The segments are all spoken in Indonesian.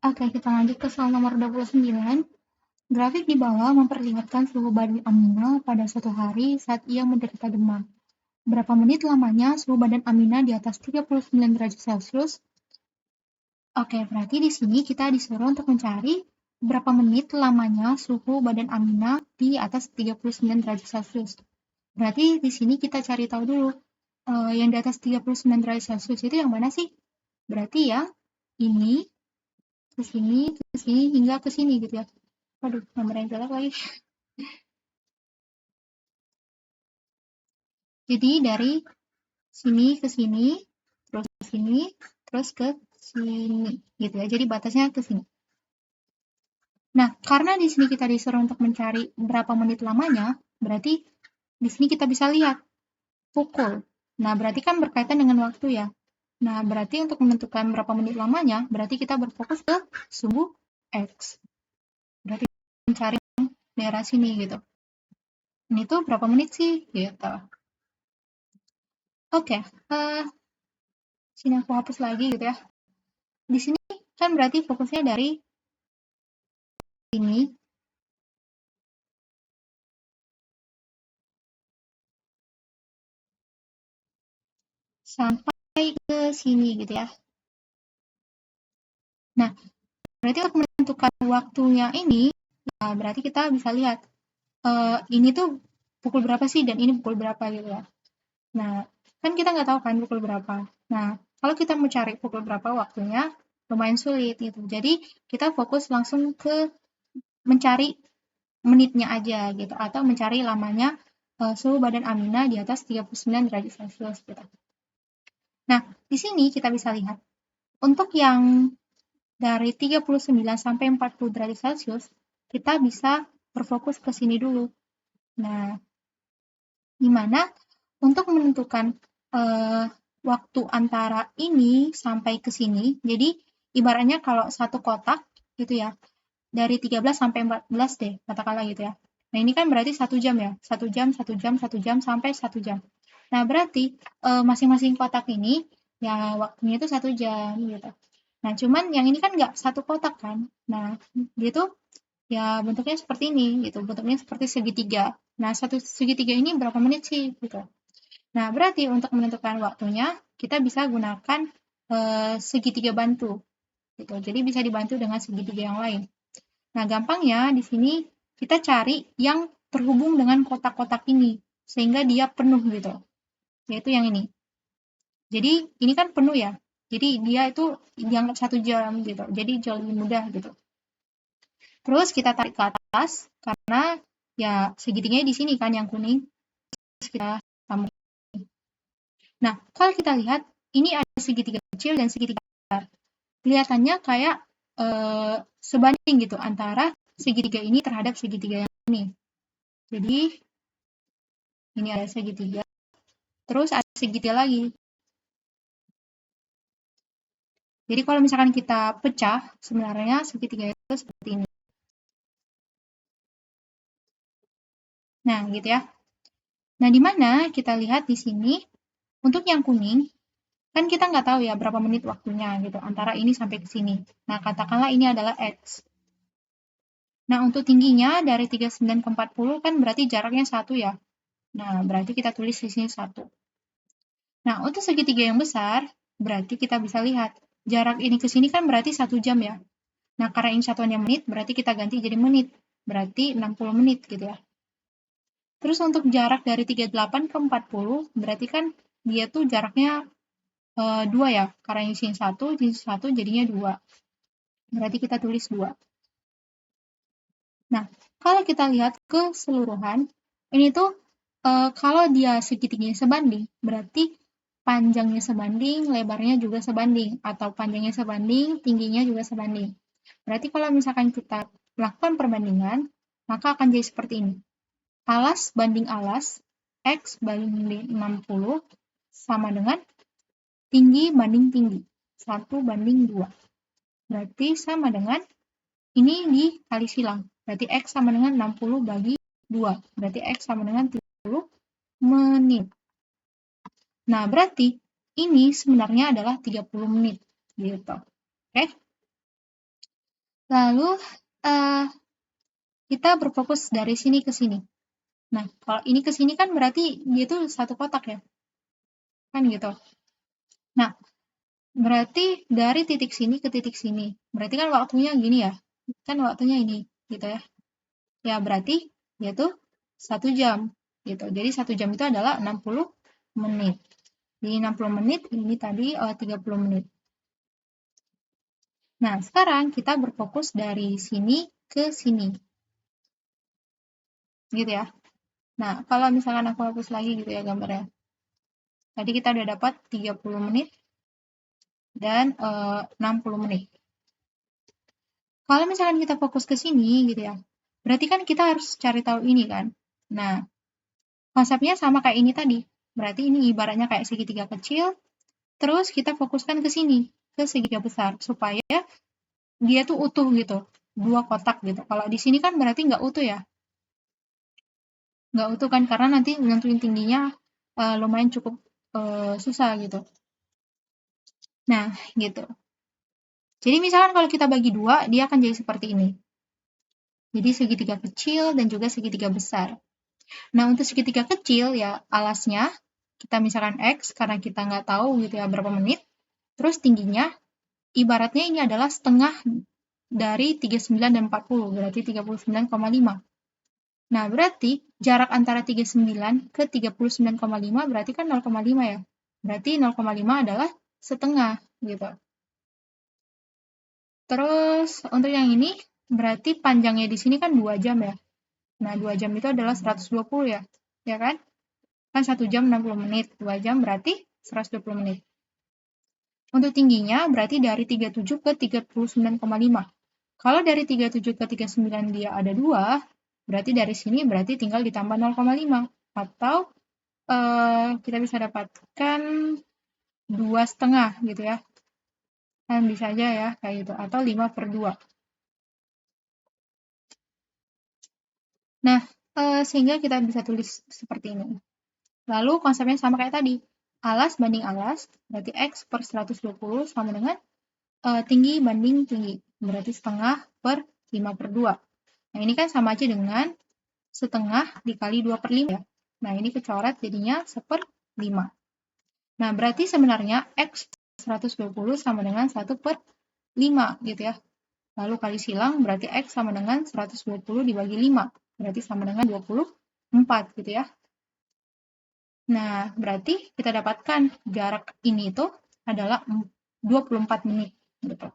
Oke, kita lanjut ke soal nomor 29. Grafik di bawah memperlihatkan suhu badan Amina pada suatu hari saat ia menderita demam. Berapa menit lamanya suhu badan Amina di atas 39 derajat Celcius? Oke, berarti di sini kita disuruh untuk mencari berapa menit lamanya suhu badan Amina di atas 39 derajat Celcius. Berarti di sini kita cari tahu dulu, yang di atas 39 derajat Celcius itu yang mana sih? Berarti ya ini, ke sini, hingga ke sini gitu ya. Waduh, nomor yang jelek lagi. Jadi dari sini ke sini, terus ke sini, terus ke sini gitu ya. Jadi batasnya ke sini. Nah, karena di sini kita disuruh untuk mencari berapa menit lamanya, berarti di sini kita bisa lihat pukul. Nah, berarti kan berkaitan dengan waktu ya. Nah, berarti untuk menentukan berapa menit lamanya, berarti kita berfokus ke suhu X. Berarti mencari daerah sini gitu. Ini tuh berapa menit sih? Gitu. Oke, sini aku hapus lagi gitu ya. Di sini kan berarti fokusnya dari ini sampai ke sini gitu ya. Nah, berarti untuk menentukan waktunya ini, nah berarti kita bisa lihat ini tuh pukul berapa sih dan ini pukul berapa gitu ya. Nah, kan kita nggak tahu kan pukul berapa. Nah, kalau kita mau cari pukul berapa waktunya, lumayan sulit gitu. Jadi, kita fokus langsung ke mencari menitnya aja gitu, atau mencari lamanya suhu badan Amina di atas 39 derajat Celcius gitu. Nah, di sini kita bisa lihat, untuk yang dari 39 sampai 40 derajat Celcius, kita bisa berfokus ke sini dulu. Nah, di mana untuk menentukan waktu antara ini sampai ke sini, jadi ibaratnya kalau satu kotak gitu ya, dari 13 sampai 14 deh, katakanlah gitu ya. Nah, ini kan berarti 1 jam ya, 1 jam, 1 jam, 1 jam, sampai 1 jam. Nah, berarti masing-masing kotak ini ya waktunya itu 1 jam gitu. Nah, cuman yang ini kan nggak satu kotak kan. Nah, dia tuh ya bentuknya seperti ini gitu, bentuknya seperti segitiga. Nah, satu segitiga ini berapa menit sih gitu. Nah, berarti untuk menentukan waktunya kita bisa gunakan segitiga bantu gitu. Jadi bisa dibantu dengan segitiga yang lain. Nah, gampangnya di sini kita cari yang terhubung dengan kotak-kotak ini sehingga dia penuh gitu. Yaitu yang ini. Jadi ini kan penuh ya. Jadi dia itu dianggap 1 jam gitu. Jadi jauh lebih mudah gitu. Terus kita tarik ke atas karena ya segitiganya di sini kan yang kuning. Terus kita tambah. Nah, kalau kita lihat ini ada segitiga kecil dan segitiga besar. Kelihatannya kayak sebanding gitu antara segitiga ini terhadap segitiga yang ini. Jadi ini ada segitiga, terus ada segitiga lagi. Jadi kalau misalkan kita pecah, sebenarnya segitiga itu seperti ini. Nah, gitu ya. Nah, di mana kita lihat di sini, untuk yang kuning, kan kita nggak tahu ya berapa menit waktunya gitu, antara ini sampai ke sini. Nah, katakanlah ini adalah X. Nah, untuk tingginya dari 39 ke 40 kan berarti jaraknya 1 ya. Nah, berarti kita tulis di sini 1. Nah, untuk segitiga yang besar, berarti kita bisa lihat, jarak ini ke sini kan berarti 1 jam ya. Nah, karena ini satuannya menit, berarti kita ganti jadi menit. Berarti 60 menit gitu ya. Terus untuk jarak dari 38 ke 40, berarti kan dia tuh jaraknya 2 ya. Karena ini sini 1 jadinya 2. Berarti kita tulis 2. Nah, kalau kita lihat keseluruhan, ini tuh kalau dia segitiganya sebanding, berarti panjangnya sebanding, lebarnya juga sebanding, atau panjangnya sebanding, tingginya juga sebanding. Berarti kalau misalkan kita lakukan perbandingan, maka akan jadi seperti ini. Alas banding alas, X banding 60, sama dengan tinggi banding tinggi, 1 banding 2. Berarti sama dengan, ini dikali silang. Berarti X sama dengan 60 bagi 2. Berarti X sama dengan 30 menit. Nah, berarti ini sebenarnya adalah 30 menit. Gitu. Oke? Lalu kita berfokus dari sini ke sini. Nah, kalau ini ke sini kan berarti dia itu satu kotak ya. Kan gitu. Nah, berarti dari titik sini ke titik sini. Berarti kan waktunya gini ya. Kan waktunya ini gitu ya. Ya berarti dia tuh 1 jam gitu. Jadi 1 jam itu adalah 60 menit. Jadi 60 menit, ini tadi 30 menit. Nah, sekarang kita berfokus dari sini ke sini. Gitu ya. Nah, kalau misalkan aku hapus lagi gitu ya gambarnya. Tadi kita udah dapat 30 menit dan 60 menit. Kalau misalkan kita fokus ke sini gitu ya, berarti kan kita harus cari tahu ini kan. Nah, konsepnya sama kayak ini tadi. Berarti ini ibaratnya kayak segitiga kecil, terus kita fokuskan ke sini, ke segitiga besar, supaya dia tuh utuh gitu, dua kotak gitu. Kalau di sini kan berarti nggak utuh ya, nggak utuh kan, karena nanti nentuin tingginya lumayan cukup susah gitu. Nah, gitu. Jadi misalkan kalau kita bagi dua, dia akan jadi seperti ini. Jadi segitiga kecil dan juga segitiga besar. Nah, untuk segitiga kecil ya alasnya, kita misalkan X, karena kita nggak tahu gitu ya berapa menit, terus tingginya, ibaratnya ini adalah setengah dari 39 dan 40, berarti 39,5. Nah, berarti jarak antara 39 ke 39,5 berarti kan 0,5 ya. Berarti 0,5 adalah setengah gitu. Terus untuk yang ini berarti panjangnya di sini kan 2 jam ya. Nah, 2 jam itu adalah 120 ya. Ya kan? Kan 1 jam 60 menit, 2 jam berarti 120 menit. Untuk tingginya berarti dari 37 ke 39,5. Kalau dari 37 ke 39 dia ada 2, berarti dari sini berarti tinggal ditambah 0,5. Atau kita bisa dapatkan 2,5 gitu ya. Kan bisa aja ya kayak gitu. Atau 5 per 2. Nah, sehingga kita bisa tulis seperti ini. Lalu konsepnya sama kayak tadi. Alas banding alas, berarti X per 120 sama dengan tinggi banding tinggi. Berarti setengah per 5 per 2. Nah, ini kan sama aja dengan setengah dikali 2 per 5 ya. Nah, ini kecoret jadinya 1/5. Nah, berarti sebenarnya X 120 sama dengan 1 per 5 gitu ya. Lalu kali silang berarti X sama dengan 120 dibagi 5. Berarti sama dengan 24 gitu ya. Nah, berarti kita dapatkan jarak ini itu adalah 24 menit gitu.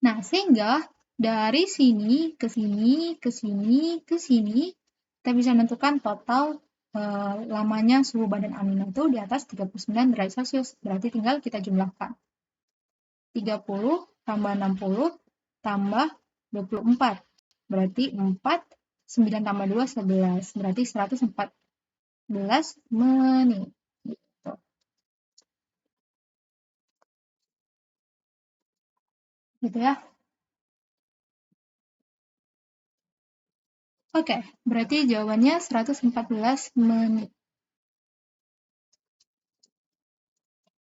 Nah, sehingga dari sini ke sini, ke sini, ke sini, kita bisa menentukan total lamanya suhu badan angin itu di atas 39 derajat Celcius. Berarti tinggal kita jumlahkan. 30 tambah 60 tambah 24. Berarti 4, 9 tambah 2, 11. Berarti 114 menit. Gitu. Gitu ya. Oke, berarti jawabannya 114 menit.